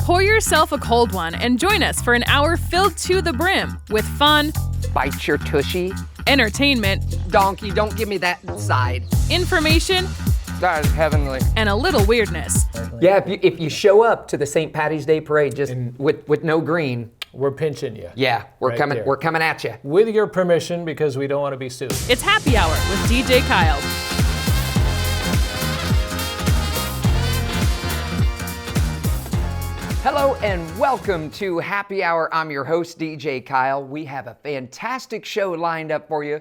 Pour yourself a cold one and join us for an hour filled to the brim with fun, Bite your tushy. entertainment, Donkey, don't give me that side. information, That is heavenly. and a little weirdness. Yeah, if you show up to the St. Patty's Day parade just with no green, We're pinching you. yeah, we're Right coming. there. We're coming at you. With your permission, because we don't want to be sued. It's Happy Hour with DJ Kyle. Hello and welcome to Happy Hour. I'm your host, DJ Kyle. We have a fantastic show lined up for you.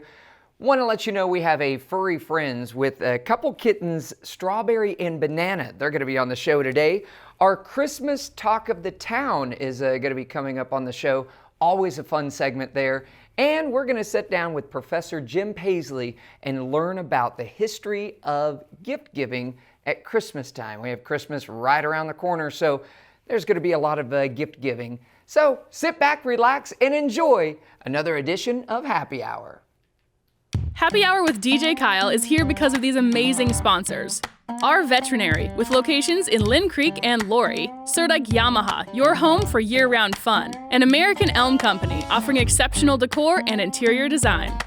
Want to let you know we have a furry friends with a couple kittens, Strawberry and Banana. They're going to be on the show today. Our Christmas Talk of the Town is going to be coming up on the show. Always a fun segment there. And we're going to sit down with Professor Jim Pasley and learn about the history of gift giving at Christmas time. We have Christmas right around the corner, so there's going to be a lot of gift giving. So sit back, relax, and enjoy another edition of Happy Hour. Happy Hour with DJ Kyle is here because of these amazing sponsors. Our Veterinary, with locations in Lynn Creek and Laurie. Surdike Yamaha, your home for year-round fun. And American Elm Company, offering exceptional decor and interior design.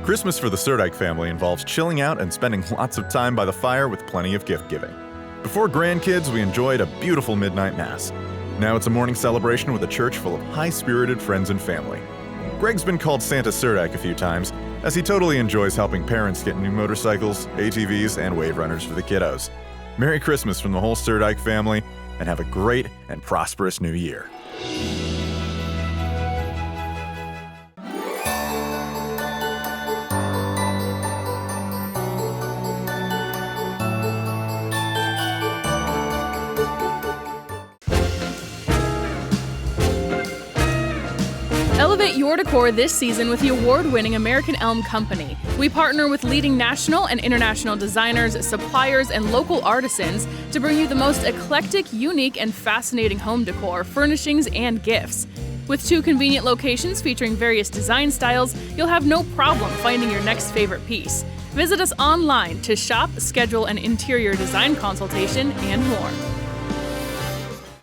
Christmas for the Surdike family involves chilling out and spending lots of time by the fire with plenty of gift giving. Before grandkids, we enjoyed a beautiful midnight mass. Now it's a morning celebration with a church full of high-spirited friends and family. Greg's been called Santa Surdike a few times, as he totally enjoys helping parents get new motorcycles, ATVs, and wave runners for the kiddos. Merry Christmas from the whole Surdike family, and have a great and prosperous new year. Elevate your decor this season with the award-winning American Elm Company. We partner with leading national and international designers, suppliers, and local artisans to bring you the most eclectic, unique, and fascinating home decor, furnishings, and gifts. With 2 convenient locations featuring various design styles, you'll have no problem finding your next favorite piece. Visit us online to shop, schedule an interior design consultation, and more.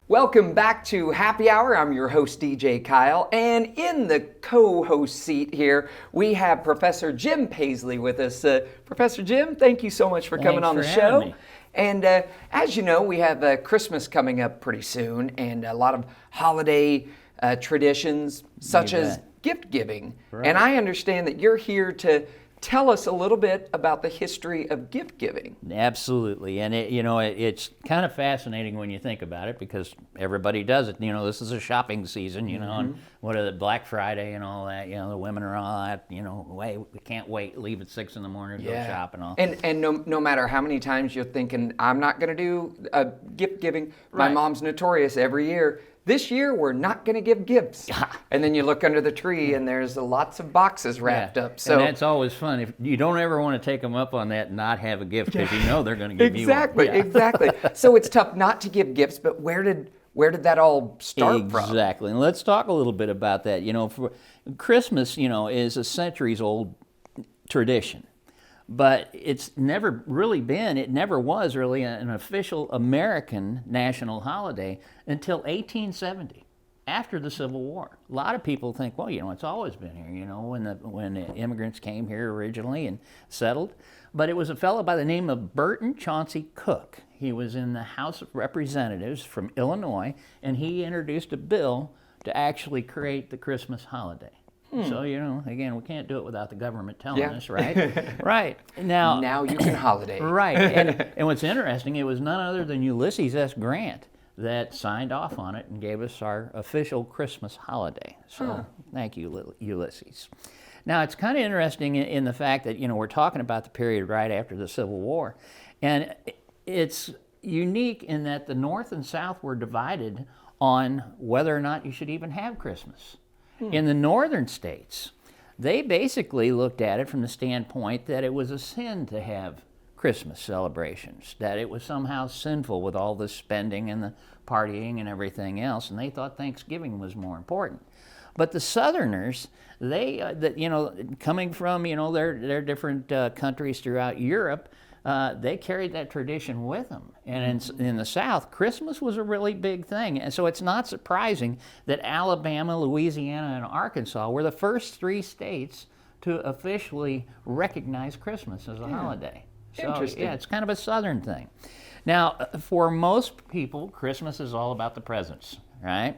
Welcome back to Happy Hour. I'm your host, DJ Kyle, and in the co-host seat here, we have Professor Jim Pasley with us. Professor Jim, thank you so much for coming on the show. Me. And as you know, we have Christmas coming up pretty soon, and a lot of holiday traditions, such as gift giving. Right. And I understand that you're here to tell us a little bit about the history of gift giving. Absolutely, and it's kind of fascinating when you think about it, because everybody does it. This is a shopping season, and what are the Black Friday and all that. The women are all that. We can't wait. Leave at 6 in the morning to go shop and all. And no matter how many times you're thinking, I'm not going to do gift giving. My Right. mom's notorious every year. This year, we're not going to give gifts. And then you look under the tree, and there's lots of boxes wrapped up. So and that's always fun. If you don't ever want to take them up on that and not have a gift, because they're going to give you one. Exactly. So it's tough not to give gifts, but where did that all start from? Exactly. And let's talk a little bit about that. For Christmas, is a centuries-old tradition. But it never was really an official American national holiday until 1870, after the Civil War. A lot of people think, well, it's always been here, when the immigrants came here originally and settled. But it was a fellow by the name of Burton Chauncey Cook. He was in the House of Representatives from Illinois, and he introduced a bill to actually create the Christmas holiday. So, again, we can't do it without the government telling us, right? Right. Now you can holiday. Right. And what's interesting, it was none other than Ulysses S. Grant that signed off on it and gave us our official Christmas holiday. So thank you, Ulysses. Now, it's kind of interesting in the fact that, we're talking about the period right after the Civil War. And it's unique in that the North and South were divided on whether or not you should even have Christmas. In the northern states, they basically looked at it from the standpoint that it was a sin to have Christmas celebrations, that it was somehow sinful with all the spending and the partying and everything else, and they thought Thanksgiving was more important. But the Southerners, coming from their different countries throughout Europe, they carried that tradition with them. And in the South, Christmas was a really big thing. And so it's not surprising that Alabama, Louisiana, and Arkansas were the first 3 states to officially recognize Christmas as a holiday. So, Interesting. yeah, it's kind of a Southern thing. Now, for most people, Christmas is all about the presents, right?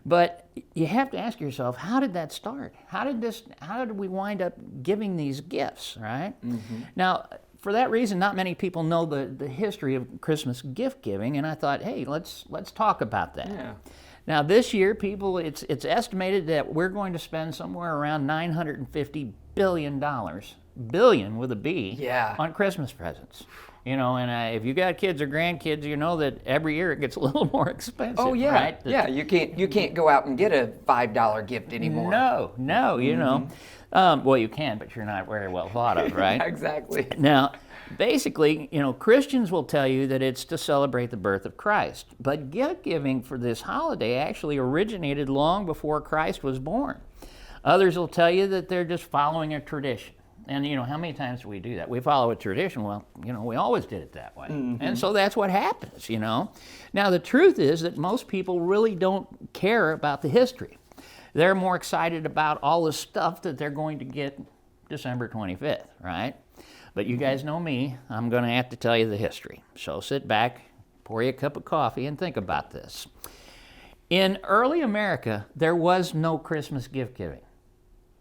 But you have to ask yourself, how did that start? How did we wind up giving these gifts, right? Now, for that reason, not many people know the history of Christmas gift giving, and I thought, hey, let's talk about that. Yeah. Now, this year, people, it's estimated that we're going to spend somewhere around $950 billion, billion with a B, Yeah. on Christmas presents. And if you got kids or grandkids, you know that every year it gets a little more expensive. Oh yeah, right? yeah. You can't go out and get a $5 gift anymore. No, well, you can, but you're not very well thought of, right? Exactly. Now, basically, Christians will tell you that it's to celebrate the birth of Christ. But gift giving for this holiday actually originated long before Christ was born. Others will tell you that they're just following a tradition. And how many times do we do that? We follow a tradition. Well, we always did it that way. And so that's what happens, Now, the truth is that most people really don't care about the history. They're more excited about all the stuff that they're going to get December 25th, right? But you guys know me, I'm going to have to tell you the history. So sit back, pour you a cup of coffee, and think about this. In early America, there was no Christmas gift giving.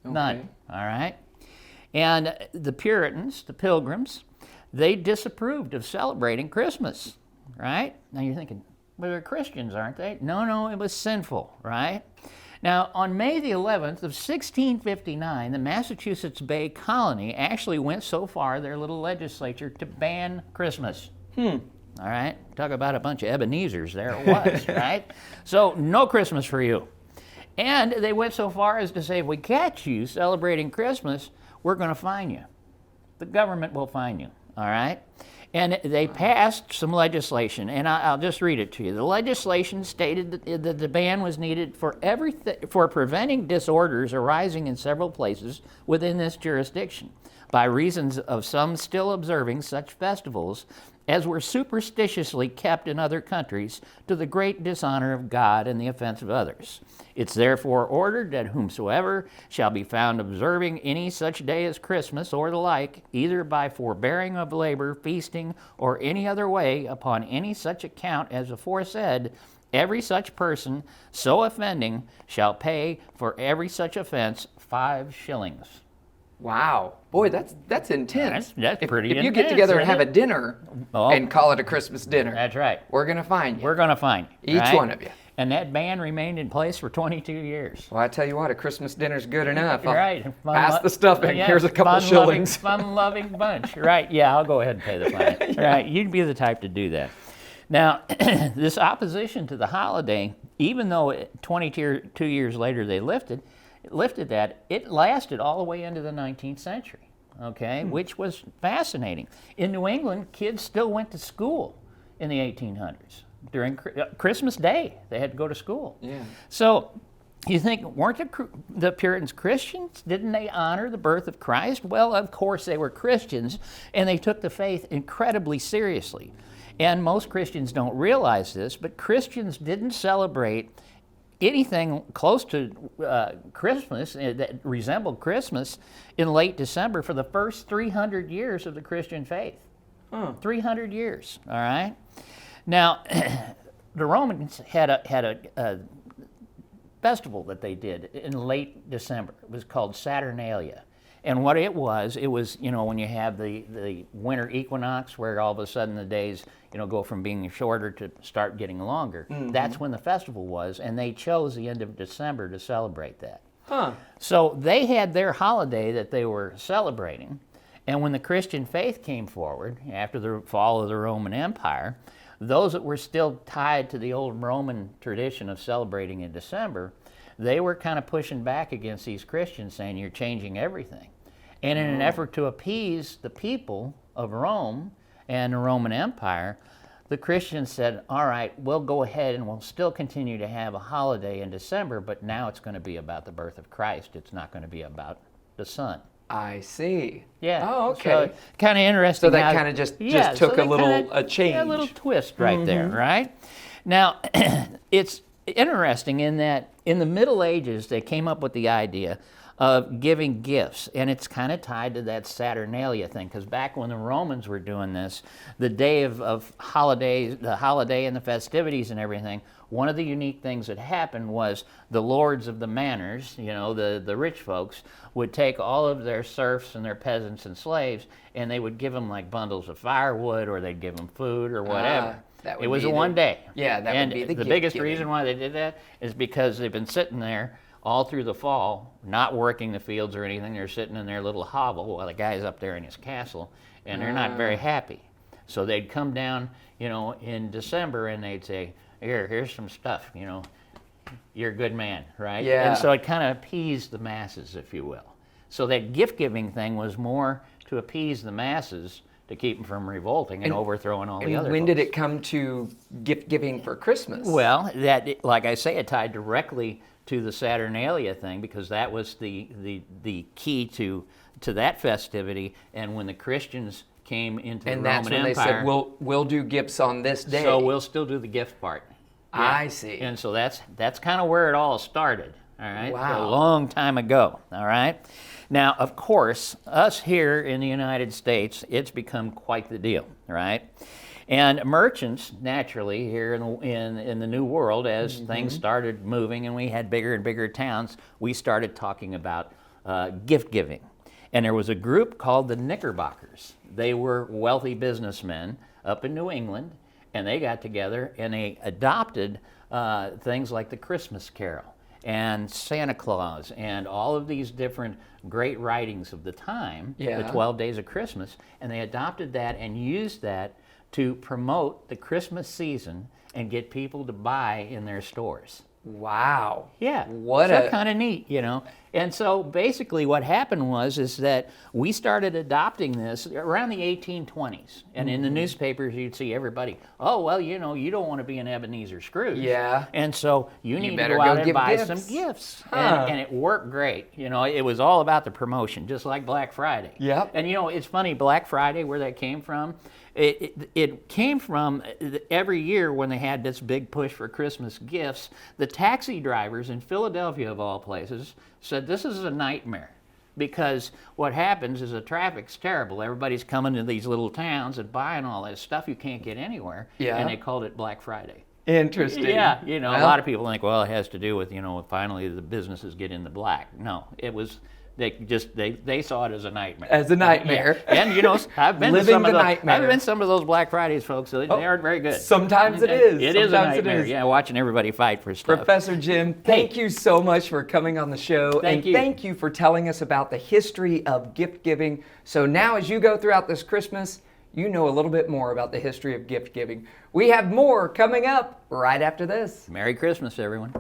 None, all right? And the Puritans, the Pilgrims, they disapproved of celebrating Christmas, right? Now you're thinking, well, they're Christians, aren't they? No, it was sinful, right? Now, on May the 11th of 1659, the Massachusetts Bay Colony actually went so far, their little legislature, to ban Christmas. All right? Talk about a bunch of Ebenezers, there it was, right? So, no Christmas for you. And they went so far as to say, if we catch you celebrating Christmas, we're going to fine you. The government will fine you, all right? And they passed some legislation, and I'll just read it to you. The legislation stated that the ban was needed for preventing disorders arising in several places within this jurisdiction, by reasons of some still observing such festivals as were superstitiously kept in other countries, to the great dishonor of God and the offense of others. It's therefore ordered that whomsoever shall be found observing any such day as Christmas or the like, either by forbearing of labor, feasting, or any other way, upon any such account as aforesaid, every such person so offending shall pay for every such offense 5 shillings. Wow. Boy, that's intense. That's pretty If you intense, get together and isn't have a it? dinner and call it a Christmas dinner, That's right. we're going to find you. We're going to find you. Each right? one of you. And that ban remained in place for 22 years. Well, I tell you what, a Christmas dinner's good enough. Right. Pass the stuffing. Yeah, Here's a couple shillings. Fun-loving bunch. Right. Yeah, I'll go ahead and pay the fine. Yeah. Right. You'd be the type to do that. Now, this opposition to the holiday, even though 22 years later they lifted that, it lasted all the way into the 19th century. Okay, which was fascinating. In New England, kids still went to school in the 1800s. During Christmas Day, they had to go to school. Yeah. So you think, weren't the Puritans Christians? Didn't they honor the birth of Christ? Well, of course they were Christians, and they took the faith incredibly seriously. And most Christians don't realize this, but Christians didn't celebrate anything close to Christmas that resembled Christmas in late December for the first 300 years of the Christian faith. 300 years, all right? Now, the Romans had a festival that they did in late December. It was called Saturnalia. And what it was, when you have the winter equinox where all of a sudden the days, go from being shorter to start getting longer. That's when the festival was, and they chose the end of December to celebrate that. So they had their holiday that they were celebrating, and when the Christian faith came forward, after the fall of the Roman Empire, those that were still tied to the old Roman tradition of celebrating in December, they were kind of pushing back against these Christians, saying, you're changing everything. And in an effort to appease the people of Rome, and the Roman Empire, the Christians said, all right, we'll go ahead and we'll still continue to have a holiday in December, but now it's going to be about the birth of Christ. It's not going to be about the sun. I see. Yeah. Oh, okay. So kind of interesting. So that kind of just took a change. A little twist right there, right? Now, it's interesting in that in the Middle Ages, they came up with the idea of giving gifts, and it's kind of tied to that Saturnalia thing, because back when the Romans were doing this, the day of holidays, the holiday and the festivities and everything, one of the unique things that happened was the lords of the manors, the rich folks, would take all of their serfs and their peasants and slaves, and they would give them like bundles of firewood, or they'd give them food or whatever. It was one day. Yeah, that would be the gift biggest giving. reason why they did that is because they've been sitting there all through the fall, not working the fields or anything. They're sitting in their little hovel while the guy's up there in his castle, and they're not very happy. So they'd come down, in December, and they'd say, here's some stuff, you're a good man, right? Yeah. And so it kind of appeased the masses, if you will. So that gift-giving thing was more to appease the masses, to keep them from revolting and overthrowing all the other When folks. did it come to gift giving for Christmas? Well, like I say, it tied directly to the Saturnalia thing, because that was the key to that festivity. And when the Christians came into the Roman Empire, and that's when they said, we'll do gifts on this day. So we'll still do the gift part. Yeah. I see. And so that's kind of where it all started. All right. Wow. So a long time ago. All right. Now, of course, us here in the United States, it's become quite the deal, right? And merchants, naturally, here in the New World, as things started moving and we had bigger and bigger towns, we started talking about gift giving. And there was a group called the Knickerbockers. They were wealthy businessmen up in New England, and they got together and they adopted things like the Christmas Carol and Santa Claus and all of these different great writings of the time, the 12 Days of Christmas, and they adopted that and used that to promote the Christmas season and get people to buy in their stores. Wow. Yeah. So kind of neat, And so basically what happened is that we started adopting this around the 1820s. And in the newspapers you'd see everybody, oh, well, you don't want to be an Ebenezer Scrooge. Yeah. And so you need to better go out go and give buy gifts. some gifts. Huh. And it worked great. It was all about the promotion, just like Black Friday. Yep. And it's funny, Black Friday, where that came from, it came from every year when they had this big push for Christmas gifts, the taxi drivers in Philadelphia, of all places, said this is a nightmare, because what happens is the traffic's terrible. Everybody's coming to these little towns and buying all this stuff you can't get anywhere, and they called it Black Friday. Interesting. Yeah, a lot of people think, well, it has to do with, finally the businesses get into black. No, it was... They saw it as a nightmare. As a nightmare. Yeah. And I've been to some of those Black Fridays, folks. So they aren't very good. Sometimes it is. It is a nightmare. Yeah, watching everybody fight for stuff. Professor Jim, thank you so much for coming on the show. Thank you. Thank you for telling us about the history of gift giving. So now as you go throughout this Christmas, you know a little bit more about the history of gift giving. We have more coming up right after this. Merry Christmas, everyone.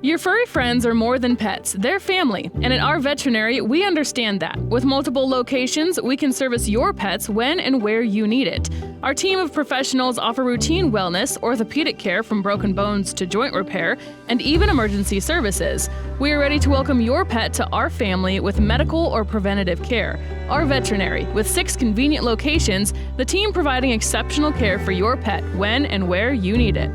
Your furry friends are more than pets, they're family, and at our veterinary, we understand that. With multiple locations, we can service your pets when and where you need it. Our team of professionals offer routine wellness, orthopedic care from broken bones to joint repair, and even emergency services. We are ready to welcome your pet to our family with medical or preventative care. Our veterinary, with 6 convenient locations, the team providing exceptional care for your pet when and where you need it.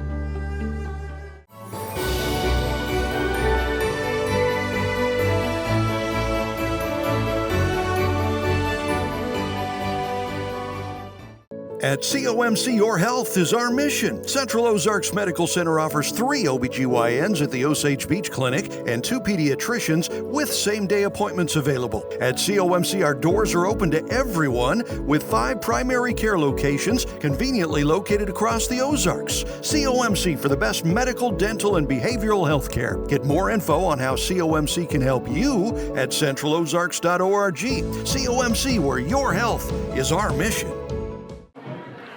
At COMC, your health is our mission. Central Ozarks Medical Center offers 3 OBGYNs at the Osage Beach Clinic and 2 pediatricians with same-day appointments available. At COMC, our doors are open to everyone with 5 primary care locations conveniently located across the Ozarks. COMC for the best medical, dental, and behavioral health care. Get more info on how COMC can help you at centralozarks.org. COMC, where your health is our mission.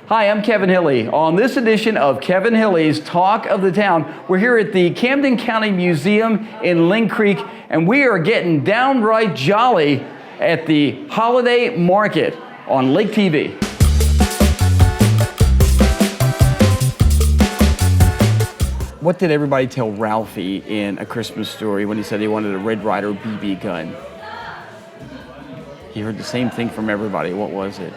Hi, I'm Kevin Hilley. On this edition of Kevin Hilley's Talk of the Town, we're here at the Camden County Museum in Lynn Creek, and we are getting downright jolly at the Holiday Market on Lake TV. What did everybody tell Ralphie in A Christmas Story when he said he wanted a Red Ryder BB gun? He heard the same thing from everybody. What was it?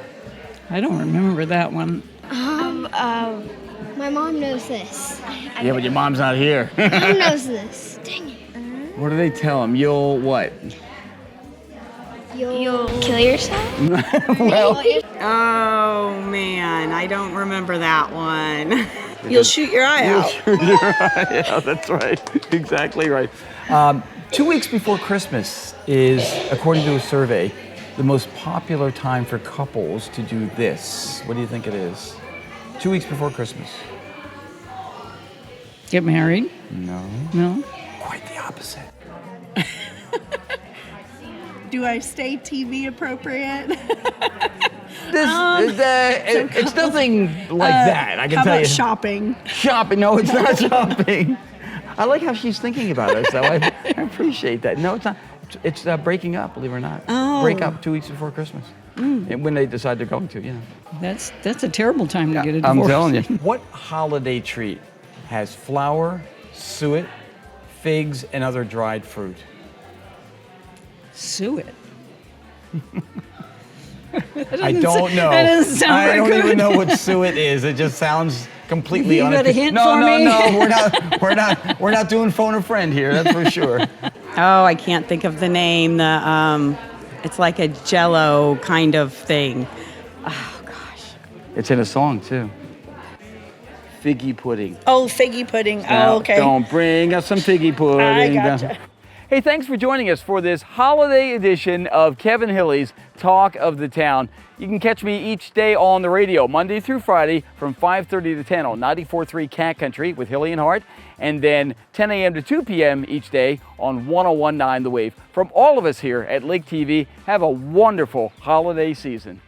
I don't remember that one. My mom knows this. Yeah, but your mom's not here. Mom knows this. Dang it. What do they tell him? You'll what? You'll kill yourself? Well, Oh man, I don't remember that one. You'll shoot your eye out. yeah, that's right. Exactly right. 2 weeks before Christmas is, according to a survey, the most popular time for couples to do this. What do you think it is? 2 weeks before Christmas. Get married? No. No. Quite the opposite. Do I stay TV appropriate? It's nothing like that, I can How tell about you. shopping? Shopping? No, it's not shopping. I like how she's thinking about us, though. I appreciate that. No, it's not. It's breaking up, believe it or not. Oh. Break up 2 weeks before Christmas. And when they decide they're going to, you know. That's a terrible time to get a divorce. I'm telling you. What holiday treat has flour, suet, figs, and other dried fruit? Suet. I don't know. That doesn't sound I very don't good. even know what suet is. It just sounds completely You got a hint no, for no, me? No, we're not doing phone a friend here. That's for sure. Oh, I can't think of the name. It's like a Jell-O kind of thing. Oh gosh. It's in a song too. Figgy pudding. Oh, figgy pudding. Now, Oh, okay. Don't bring us some figgy pudding. I gotcha. Hey, thanks for joining us for this holiday edition of Kevin Hilley's Talk of the Town. You can catch me each day on the radio, Monday through Friday from 5:30 to 10 on 94.3 Cat Country with Hilley and Hart, and then 10 a.m. to 2 p.m. each day on 101.9 The Wave. From all of us here at Lake TV, have a wonderful holiday season.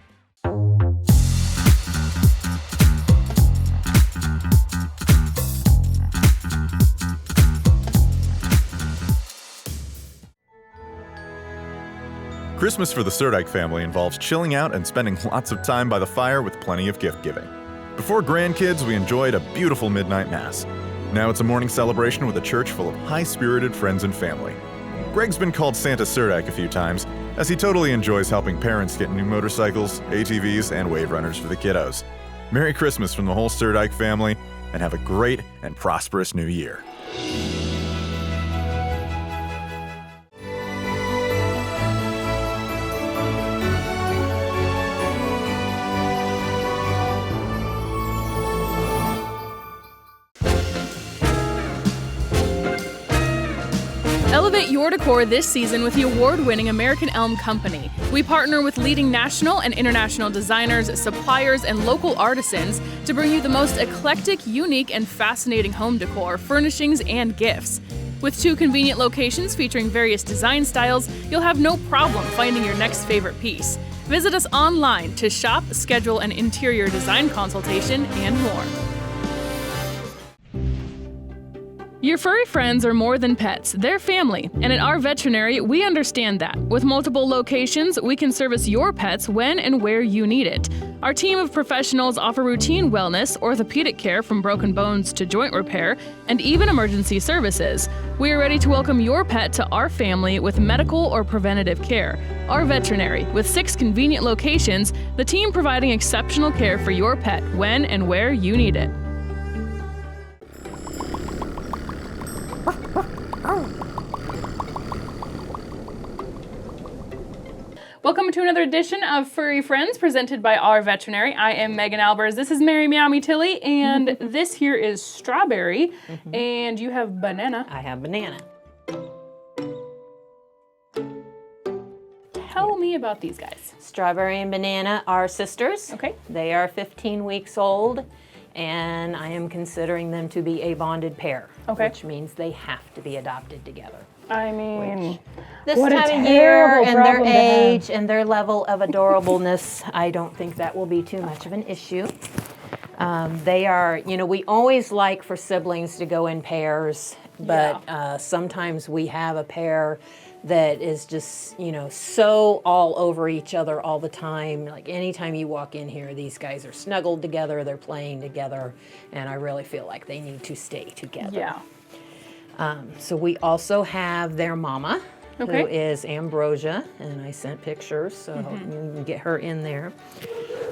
Christmas for the Surdyke family involves chilling out and spending lots of time by the fire with plenty of gift giving. Before grandkids, we enjoyed a beautiful midnight mass. Now it's a morning celebration with a church full of high-spirited friends and family. Greg's been called Santa Surdyke a few times, as he totally enjoys helping parents get new motorcycles, ATVs, and wave runners for the kiddos. Merry Christmas from the whole Surdyke family, and have a great and prosperous new year. Elevate your decor this season with the award-winning American Elm Company. We partner with leading national and international designers, suppliers, and local artisans to bring you the most eclectic, unique, and fascinating home decor, furnishings, and gifts. With 2 convenient locations featuring various design styles, you'll have no problem finding your next favorite piece. Visit us online to shop, schedule an interior design consultation, and more. Your furry friends are more than pets, they're family, and at our veterinary, we understand that. With multiple locations, we can service your pets when and where you need it. Our team of professionals offer routine wellness, orthopedic care from broken bones to joint repair, and even emergency services. We are ready to welcome your pet to our family with medical or preventative care. Our veterinary, with 6 convenient locations, the team providing exceptional care for your pet when and where you need it. Welcome to another edition of Furry Friends presented by Our Veterinary. I am Megan Albers. This is Mary Meow Me Tilly, and this here is Strawberry, and you have Banana. I have Banana. Tell me about these guys. Strawberry and Banana are sisters. Okay. They are 15 weeks old, and I am considering them to be a bonded pair, which means they have to be adopted together. I mean, This what a time of year terrible and their problem to have. age and their level of adorableness, I don't think that will be too much of an issue. They are, we always like for siblings to go in pairs, but sometimes we have a pair that is just, so all over each other all the time. Like anytime you walk in here, these guys are snuggled together, they're playing together, and I really feel like they need to stay together. Yeah. So we also have their mama, Okay. who is Ambrosia, and I sent pictures, so I hope you can get her in there.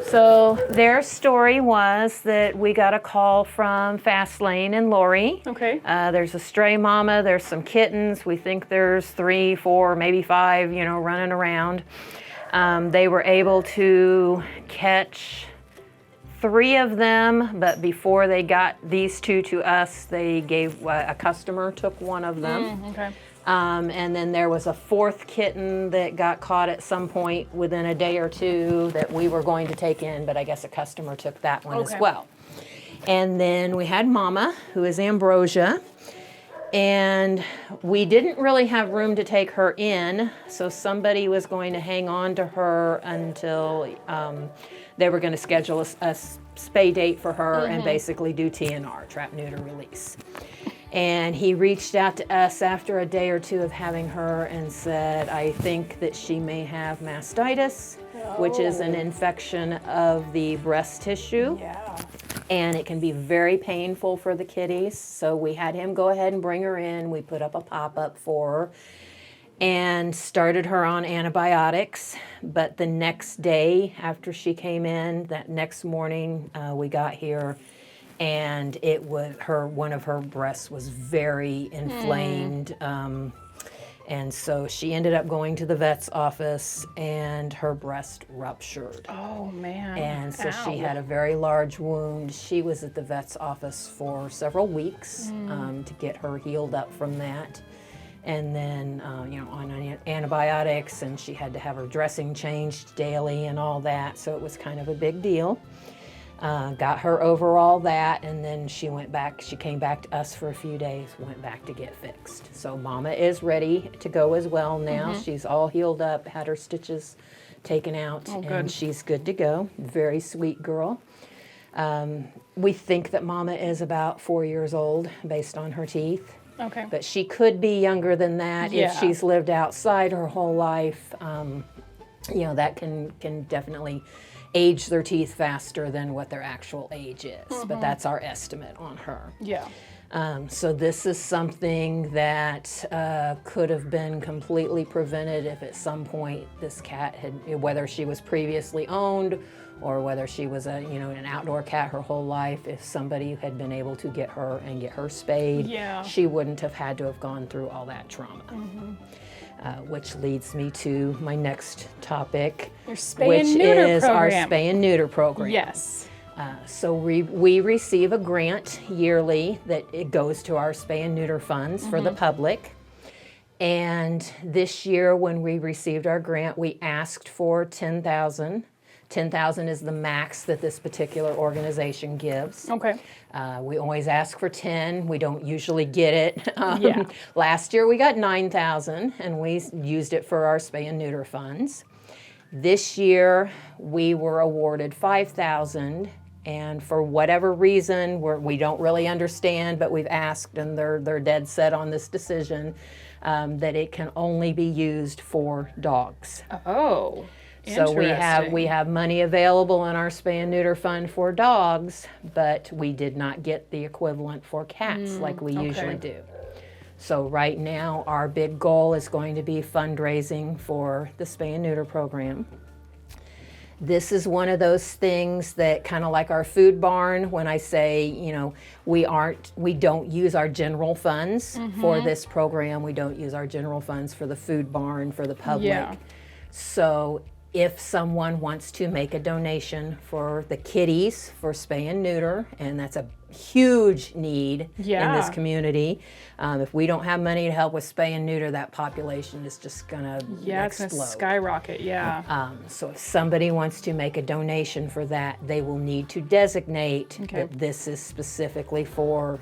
So their story was that we got a call from Fastlane and Lori. Okay. There's a stray mama, there's some kittens. We think there's 3, 4, maybe 5, running around. They were able to catch 3 of them, but before they got these 2 to us, they gave, a customer took 1 of them. Okay. And then there was a 4th kitten that got caught at some point within a day or 2 that we were going to take in, but I guess a customer took that one as well. And then we had Mama, who is Ambrosia, and we didn't really have room to take her in, so somebody was going to hang on to her until they were going to schedule a spay date for her and basically do TNR, trap, neuter, release. And he reached out to us after a day or 2 of having her and said, I think that she may have mastitis, which is an infection of the breast tissue. Yeah. And it can be very painful for the kitties. So we had him go ahead and bring her in. We put up a pop-up for her and started her on antibiotics. But the next day after she came in, that next morning we got here, and it was one of her breasts was very inflamed, and so she ended up going to the vet's office, and her breast ruptured. Oh man. And so Ow. she had a very large wound. She was at the vet's office for several weeks to get her healed up from that, and then on antibiotics, and she had to have her dressing changed daily and all that. So it was kind of a big deal. Got her over all that, and then she went back. She came back to us for a few days, went back to get fixed. So Mama is ready to go as well now. She's all healed up, had her stitches taken out, and she's good to go. Very sweet girl. We think that Mama is about 4 years old based on her teeth. Okay. But she could be younger than that if she's lived outside her whole life. That can definitely age their teeth faster than what their actual age is, but that's our estimate on her. Yeah. So this is something that could have been completely prevented if at some point this cat had, whether she was previously owned or whether she was an outdoor cat her whole life, if somebody had been able to get her and get her spayed, she wouldn't have had to have gone through all that trauma. Which leads me to my next topic, spay and neuter which is our program. spay and neuter program. Yes. So we receive a grant yearly that it goes to our spay and neuter funds for the public. And this year when we received our grant, we asked for $10,000. $10,000 is the max that this particular organization gives. Okay. We always ask for 10. We don't usually get it. Last year we got $9,000, and we used it for our spay and neuter funds. This year we were awarded $5,000, and for whatever reason we don't really understand, but we've asked, and they're dead set on this decision that it can only be used for dogs. Oh. So we have money available in our spay and neuter fund for dogs, but we did not get the equivalent for cats like we usually do. So right now our big goal is going to be fundraising for the spay and neuter program. This is one of those things that kind of like our food barn, when I say, we don't use our general funds for this program. We don't use our general funds for the food barn, for the public. Yeah. So if someone wants to make a donation for the kitties for spay and neuter, and that's a huge need in this community. If we don't have money to help with spay and neuter, that population is just gonna explode. It's gonna skyrocket, So if somebody wants to make a donation for that, they will need to designate that this is specifically for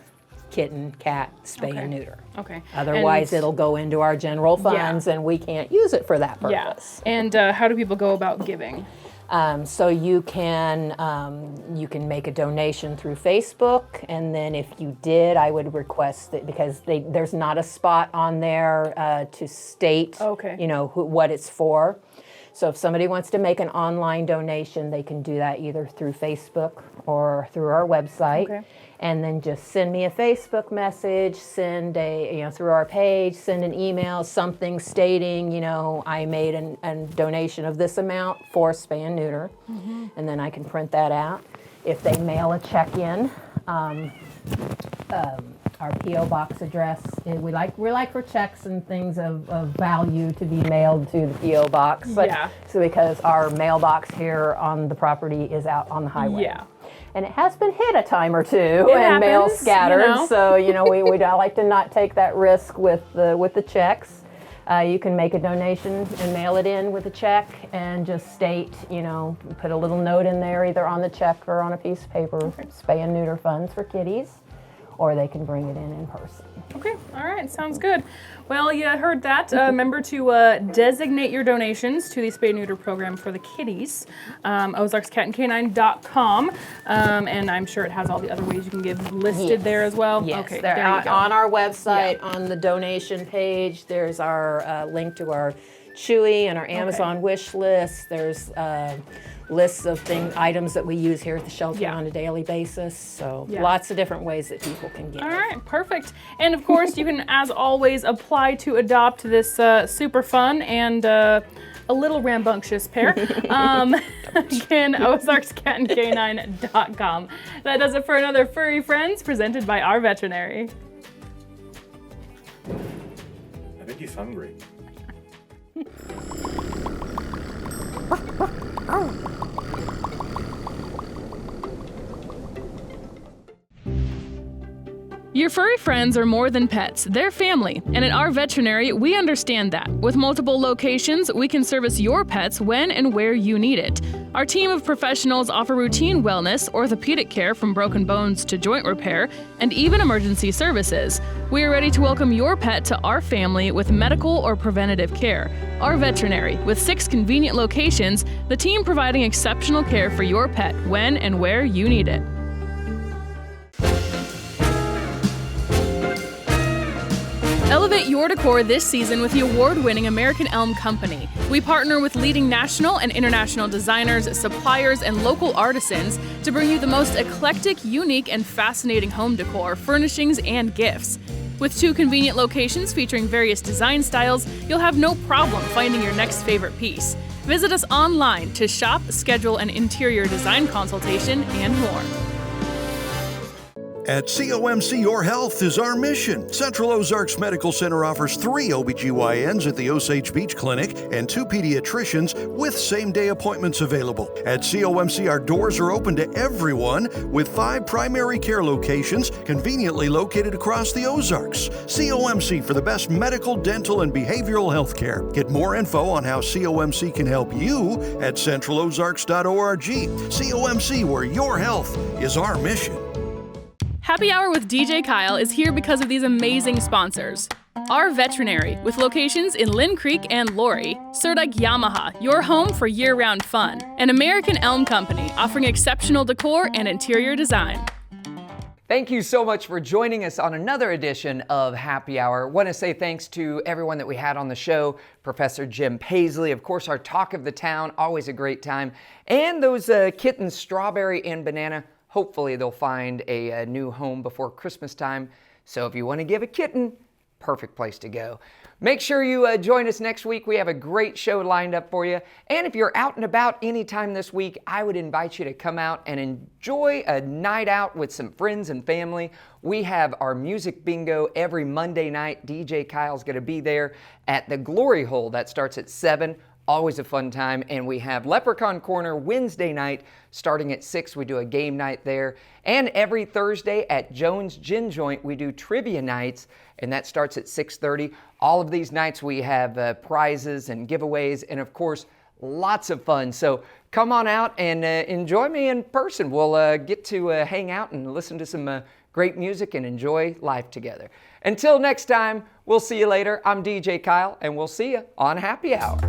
kitten, cat, spay and neuter. Okay. Otherwise, it'll go into our general funds, and we can't use it for that purpose. Yeah. And how do people go about giving? So you can make a donation through Facebook, and then if you did, I would request that, because there's not a spot on there to state, what it's for. So if somebody wants to make an online donation, they can do that either through Facebook or through our website. Okay. And then just send me a Facebook message, send through our page, send an email, something stating, I made a donation of this amount for spay and neuter. Mm-hmm. And then I can print that out. If they mail a check in, our P.O. box address, we like for checks and things of value to be mailed to the P.O. box. But, so because our mailbox here on the property is out on the highway. Yeah. And it has been hit a time or two and mail scattered. So, we like to not take that risk with the checks. You can make a donation and mail it in with a check and just state, put a little note in there either on the check or on a piece of paper, spay and neuter funds for kitties, or they can bring it in person. Okay, all right, sounds good. Well, you heard that. Remember to designate your donations to the Spay Neuter program for the kitties. OzarksCatandCanine.com, and I'm sure it has all the other ways you can give listed there as well. Yes, okay, they're there you go. on our website, on the donation page. There's our link to our Chewy and our Amazon wish list. There's lists of items that we use here at the shelter on a daily basis. So lots of different ways that people can give. All right, perfect. And of course, you can, as always, apply to adopt this super fun and a little rambunctious pair. Again, OzarksCatandCanine.com. That does it for another Furry Friends presented by our veterinary. I think he's hungry. Your furry friends are more than pets, they're family, and at our veterinary, we understand that. With multiple locations, we can service your pets when and where you need it. Our team of professionals offer routine wellness, orthopedic care from broken bones to joint repair, and even emergency services. We are ready to welcome your pet to our family with medical or preventative care. Our veterinary, with 6 convenient locations, the team providing exceptional care for your pet when and where you need it. Elevate your decor this season with the award-winning American Elm Company. We partner with leading national and international designers, suppliers, and local artisans to bring you the most eclectic, unique, and fascinating home decor, furnishings, and gifts. With 2 convenient locations featuring various design styles, you'll have no problem finding your next favorite piece. Visit us online to shop, schedule an interior design consultation, and more. At COMC, your health is our mission. Central Ozarks Medical Center offers 3 OBGYNs at the Osage Beach Clinic and 2 pediatricians with same-day appointments available. At COMC, our doors are open to everyone with 5 primary care locations conveniently located across the Ozarks. COMC for the best medical, dental, and behavioral health care. Get more info on how COMC can help you at centralozarks.org. COMC, where your health is our mission. Happy Hour with DJ Kyle is here because of these amazing sponsors. Our veterinary, with locations in Lynn Creek and Laurie. Surdike Yamaha, your home for year-round fun. And American Elm Company, offering exceptional decor and interior design. Thank you so much for joining us on another edition of Happy Hour. I want to say thanks to everyone that we had on the show. Professor Jim Pasley, of course, our talk of the town, always a great time. And those kittens, Strawberry and Banana. Hopefully they'll find a new home before Christmas time. So if you want to give a kitten, perfect place to go. Make sure you join us next week. We have a great show lined up for you. And if you're out and about anytime this week, I would invite you to come out and enjoy a night out with some friends and family. We have our music bingo every Monday night. DJ Kyle's going to be there at the Glory Hole. That starts at 7. Always a fun time. And we have Leprechaun Corner Wednesday night starting at 6. We do a game night there. And every Thursday at Jones Gin Joint, we do trivia nights, and that starts at 6:30. All of these nights we have prizes and giveaways, and of course, lots of fun. So come on out and enjoy me in person. We'll get to hang out and listen to some great music and enjoy life together. Until next time, we'll see you later. I'm DJ Kyle, and we'll see you on Happy Hour.